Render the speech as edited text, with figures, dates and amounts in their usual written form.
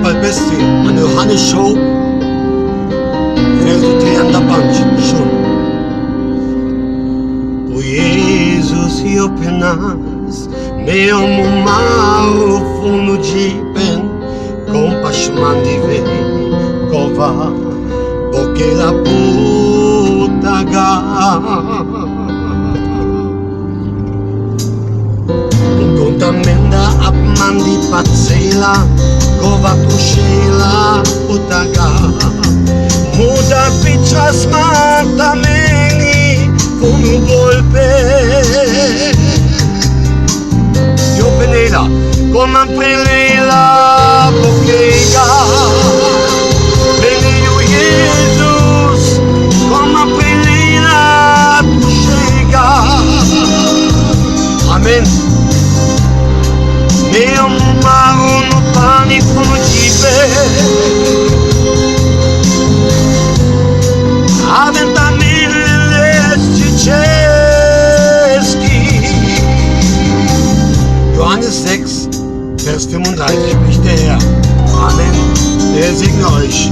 Balbesti, an Johannes Show, Verso 3 schon. O Jesus, io penas, meu mumau fundo de pen, compassion di ve, cova, porque la puta ga. Contamenda ab man di pazzela, cova tushela utaga. Muda pichas mata meni con un golpe. Dio penela, come prelela bokega. Benio Jesus, come prelela tu chega. Amen. Meu maro no pânico no tipe. Johannes 6, Vers 35 spricht der Herr. Amen. Der segne euch.